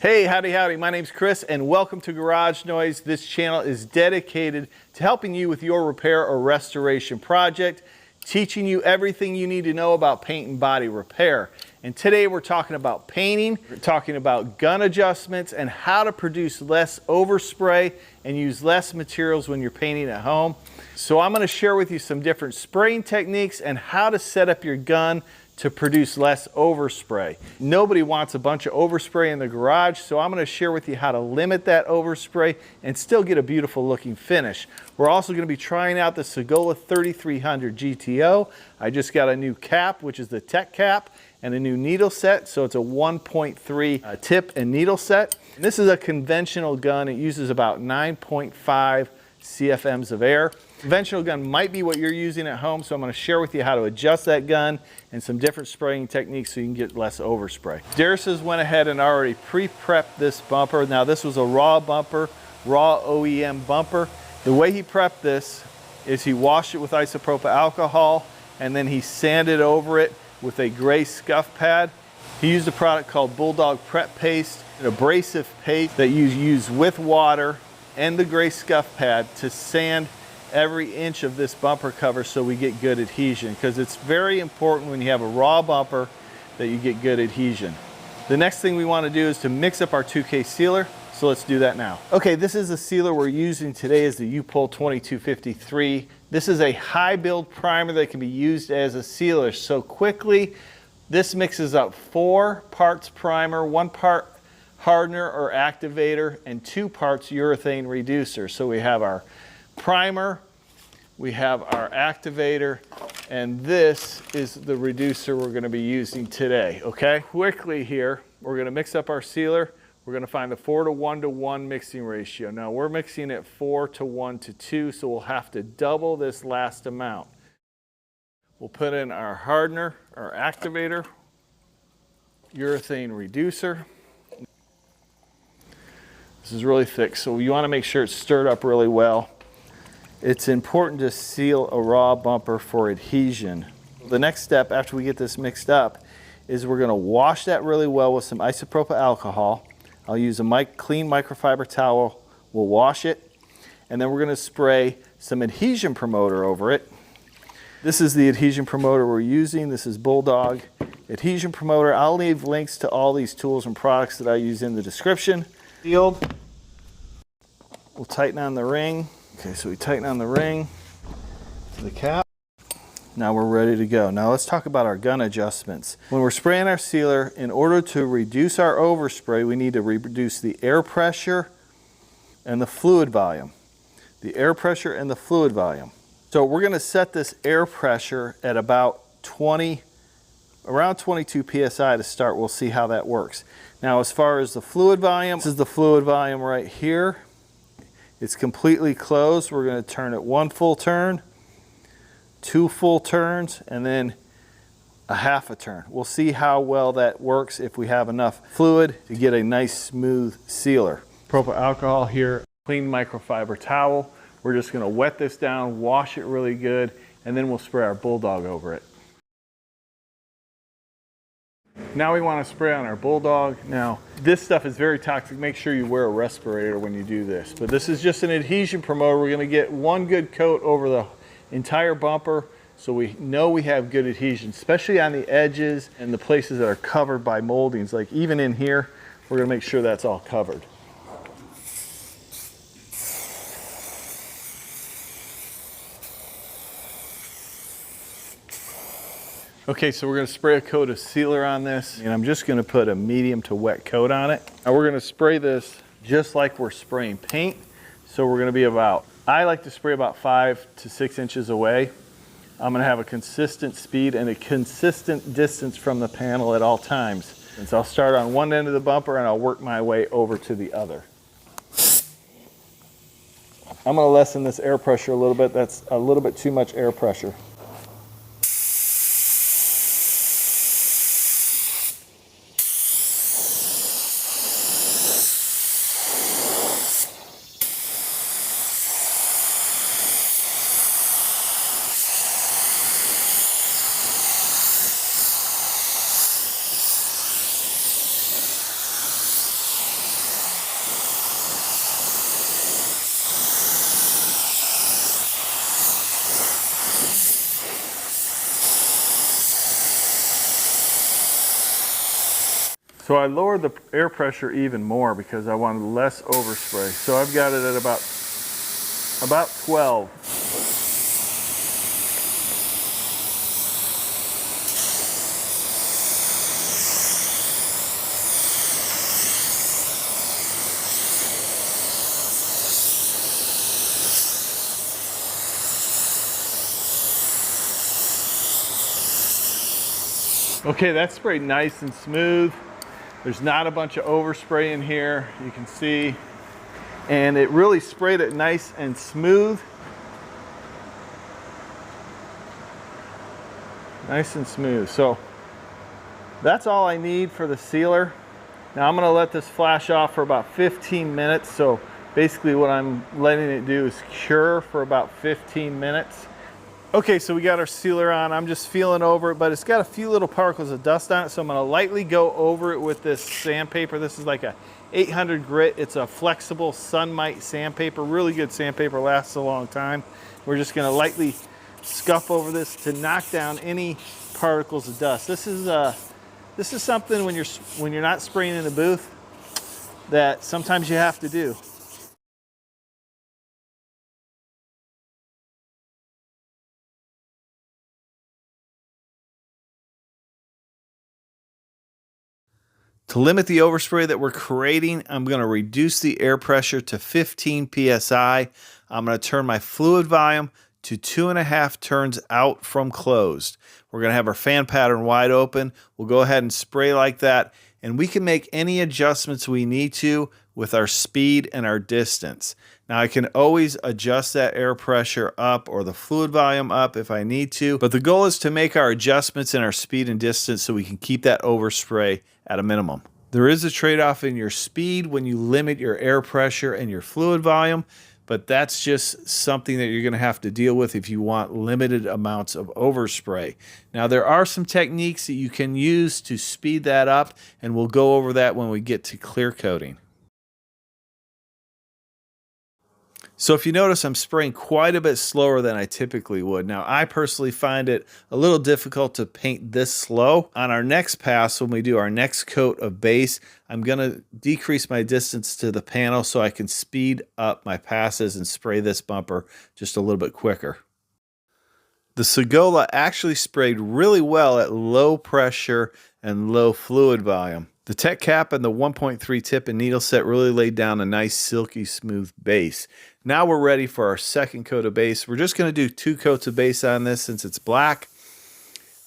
Hey, howdy, my name's Chris and welcome to Garage Noise. This channel is dedicated to helping you with your repair or restoration project, teaching you everything you need to know about paint and body repair. And today we're talking about painting, we're talking about gun adjustments and how to produce less overspray and use less materials when you're painting at home. So I'm going to share with you some different spraying techniques and how to set up your gun to produce less overspray. Nobody wants a bunch of overspray in the garage, so I'm going to share with you how to limit that overspray and still get a beautiful looking finish. We're also going to be trying out the Sagola 3300 GTO. I just got a new cap, which is the tech cap, and a new needle set, so it's a 1.3 tip and needle set. And this is a conventional gun. It uses about 9.5 CFMs of air. Conventional gun might be what you're using at home, so I'm going to share with you how to adjust that gun and some different spraying techniques so you can get less overspray. Darius has went ahead and already pre-prepped this bumper. Now this was a raw bumper, raw OEM bumper. The way he prepped this is he washed it with isopropyl alcohol and then he sanded over it with a gray scuff pad. He used a product called Bulldog Prep Paste, an abrasive paste that you use with water and the gray scuff pad to sand every inch of this bumper cover so we get good adhesion, because it's very important when you have a raw bumper that you get good adhesion. The next thing we want to do is to mix up our 2K sealer, so let's do that now. Okay, this is the sealer we're using today is the U-POL 2253. This is a high build primer that can be used as a sealer. So quickly, this mixes up 4 parts primer, 1 part hardener or activator, and 2 parts urethane reducer. So we have our primer, we have our activator, and this is the reducer we're going to be using today. Okay, quickly here, we're going to mix up our sealer. We're going to find the 4:1:1 mixing ratio. Now we're mixing it 4:1:2, so we'll have to double this last amount. We'll put in our hardener, our activator, urethane reducer. This is really thick, so you want to make sure it's stirred up really well. It's important to seal a raw bumper for adhesion. The next step after we get this mixed up is we're going to wash that really well with some isopropyl alcohol. I'll use a clean microfiber towel. We'll wash it, and then we're going to spray some adhesion promoter over it. This is the adhesion promoter we're using. This is Bulldog adhesion promoter. I'll leave links to all these tools and products that I use in the description. Sealed. We'll tighten on the ring. Okay, so we tighten on the ring to the cap. Now we're ready to go. Now let's talk about our gun adjustments. When we're spraying our sealer, in order to reduce our overspray, we need to reduce the air pressure and the fluid volume. The air pressure and the fluid volume. So we're going to set this air pressure at about around 22 psi to start. We'll see how that works. Now as far as the fluid volume, this is the fluid volume right here. It's completely closed. We're going to turn it 1 full turn, 2 full turns, and then a half a turn. We'll see how well that works if we have enough fluid to get a nice smooth sealer. Propyl alcohol here, clean microfiber towel. We're just going to wet this down, wash it really good, and then we'll spray our Bulldog over it. Now we want to spray on our Bulldog. Now, this stuff is very toxic. Make sure you wear a respirator when you do this. But this is just an adhesion promoter. We're going to get 1 good coat over the entire bumper so we know we have good adhesion, especially on the edges and the places that are covered by moldings. Like even in here, we're going to make sure that's all covered. Okay, so we're going to spray a coat of sealer on this, and I'm just going to put a medium to wet coat on it. Now we're going to spray this just like we're spraying paint. So we're going to be I like to spray about 5 to 6 inches away. I'm going to have a consistent speed and a consistent distance from the panel at all times. And so I'll start on one end of the bumper and I'll work my way over to the other. I'm going to lessen this air pressure a little bit. That's a little bit too much air pressure. So I lowered the air pressure even more because I wanted less overspray. So I've got it at about 12. Okay, that's sprayed nice and smooth. There's not a bunch of overspray in here, you can see. And it really sprayed it nice and smooth. Nice and smooth. So that's all I need for the sealer. Now I'm gonna let this flash off for about 15 minutes. So basically what I'm letting it do is cure for about 15 minutes. Okay, so we got our sealer on. I'm just feeling over it, but it's got a few little particles of dust on it, so I'm gonna lightly go over it with this sandpaper. This is like a 800 grit. It's a flexible Sunmite sandpaper. Really good sandpaper, lasts a long time. We're just gonna lightly scuff over this to knock down any particles of dust. This is something when you're not spraying in the booth that sometimes you have to do. To limit the overspray that we're creating, I'm going to reduce the air pressure to 15 psi. I'm going to turn my fluid volume to 2.5 turns out from closed. We're going to have our fan pattern wide open. We'll go ahead and spray like that, and we can make any adjustments we need to with our speed and our distance. Now I can always adjust that air pressure up or the fluid volume up if I need to, but the goal is to make our adjustments in our speed and distance so we can keep that overspray at a minimum. There is a trade-off in your speed when you limit your air pressure and your fluid volume, but that's just something that you're going to have to deal with if you want limited amounts of overspray. Now there are some techniques that you can use to speed that up, and we'll go over that when we get to clear coating. So if you notice, I'm spraying quite a bit slower than I typically would. Now, I personally find it a little difficult to paint this slow. On our next pass, when we do our next coat of base, I'm going to decrease my distance to the panel so I can speed up my passes and spray this bumper just a little bit quicker. The Sagola actually sprayed really well at low pressure and low fluid volume. The tech cap and the 1.3 tip and needle set really laid down a nice silky smooth base. Now we're ready for our second coat of base. We're just going to do 2 coats of base on this since it's black.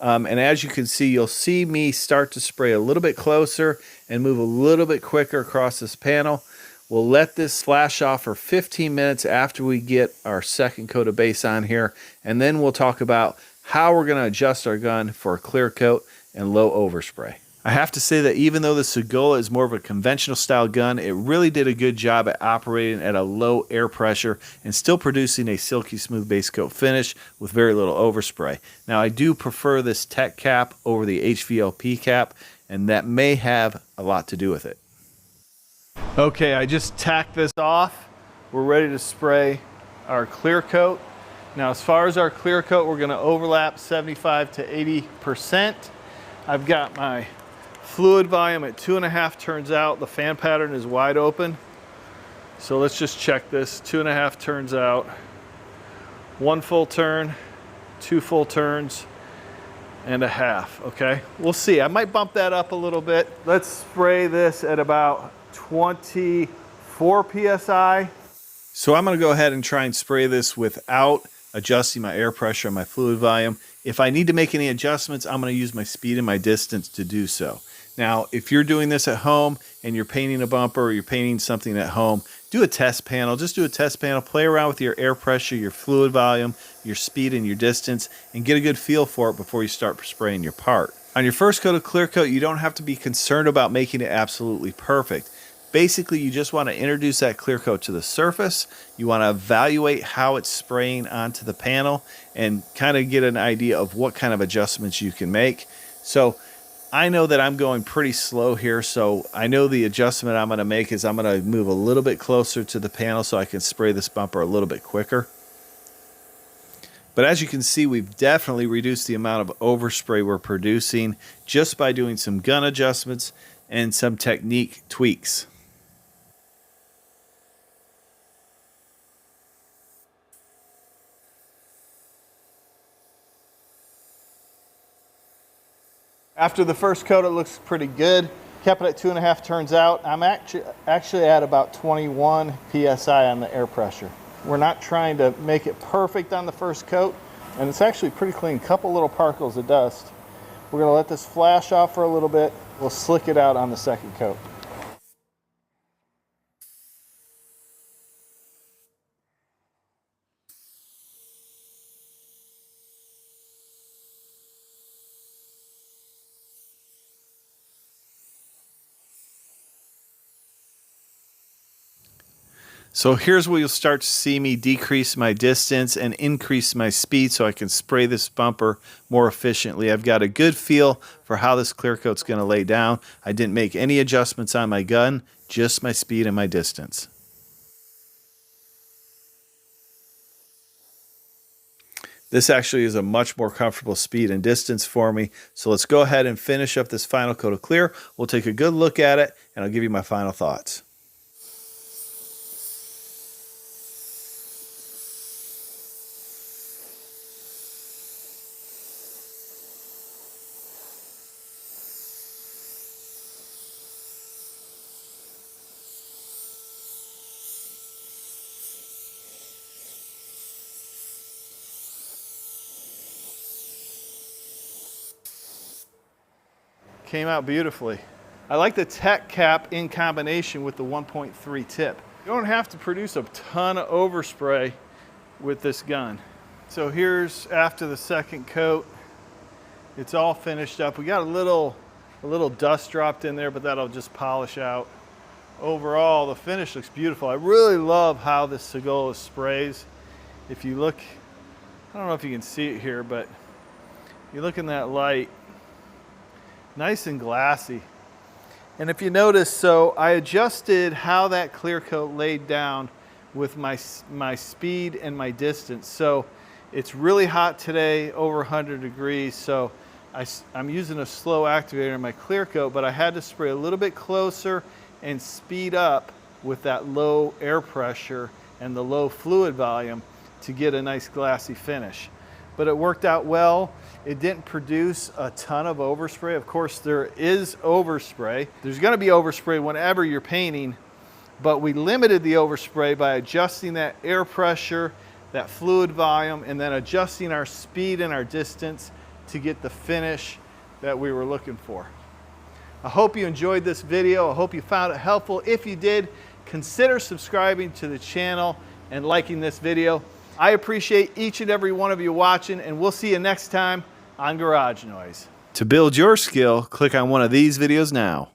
And as you can see, you'll see me start to spray a little bit closer and move a little bit quicker across this panel. We'll let this flash off for 15 minutes after we get our second coat of base on here, and then we'll talk about how we're going to adjust our gun for a clear coat and low overspray. I have to say that even though the Sagola is more of a conventional style gun, it really did a good job at operating at a low air pressure and still producing a silky smooth base coat finish with very little overspray. Now I do prefer this tech cap over the HVLP cap, and that may have a lot to do with it. Okay, I just tacked this off. We're ready to spray our clear coat. Now as far as our clear coat, we're going to overlap 75 to 80%. I've got my fluid volume at 2.5 turns out. The fan pattern is wide open. So let's just check this. 2.5 turns out. 1 full turn, 2 full turns, and a half. Okay, we'll see. I might bump that up a little bit. Let's spray this at about 24 psi. So I'm going to go ahead and try and spray this without adjusting my air pressure and my fluid volume. If I need to make any adjustments, I'm going to use my speed and my distance to do so. Now, if you're doing this at home and you're painting a bumper or you're painting something at home, do a test panel. Just do a test panel. Play around with your air pressure, your fluid volume, your speed, and your distance, and get a good feel for it before you start spraying your part. On your first coat of clear coat, you don't have to be concerned about making it absolutely perfect. Basically, you just want to introduce that clear coat to the surface. You want to evaluate how it's spraying onto the panel and kind of get an idea of what kind of adjustments you can make. So I know that I'm going pretty slow here, so I know the adjustment I'm going to make is I'm going to move a little bit closer to the panel so I can spray this bumper a little bit quicker. But as you can see, we've definitely reduced the amount of overspray we're producing just by doing some gun adjustments, and some technique tweaks. After the first coat, it looks pretty good. Kept it at 2.5 turns out. I'm actually at about 21 PSI on the air pressure. We're not trying to make it perfect on the first coat, and it's actually pretty clean. Couple little particles of dust. We're gonna let this flash off for a little bit. We'll slick it out on the second coat. So here's where you'll start to see me decrease my distance and increase my speed so I can spray this bumper more efficiently. I've got a good feel for how this clear coat's going to lay down. I didn't make any adjustments on my gun, just my speed and my distance. This actually is a much more comfortable speed and distance for me. So let's go ahead and finish up this final coat of clear. We'll take a good look at it and I'll give you my final thoughts. Came out beautifully. I like the tack cap in combination with the 1.3 tip. You don't have to produce a ton of overspray with this gun. So here's after the second coat. It's all finished up. We got a little dust dropped in there, but that'll just polish out. Overall, the finish looks beautiful. I really love how this Sagola sprays. If you look, I don't know if you can see it here, but you look in that light, nice and glassy. And if you notice, so I adjusted how that clear coat laid down with my speed and my distance. So it's really hot today, over 100 degrees. So I'm using a slow activator in my clear coat, but I had to spray a little bit closer and speed up with that low air pressure and the low fluid volume to get a nice glassy finish. But it worked out well. It didn't produce a ton of overspray. Of course, there is overspray. There's gonna be overspray whenever you're painting, but we limited the overspray by adjusting that air pressure, that fluid volume, and then adjusting our speed and our distance to get the finish that we were looking for. I hope you enjoyed this video. I hope you found it helpful. If you did, consider subscribing to the channel and liking this video. I appreciate each and every one of you watching, and we'll see you next time on Garage Noise. To build your skill, click on one of these videos now.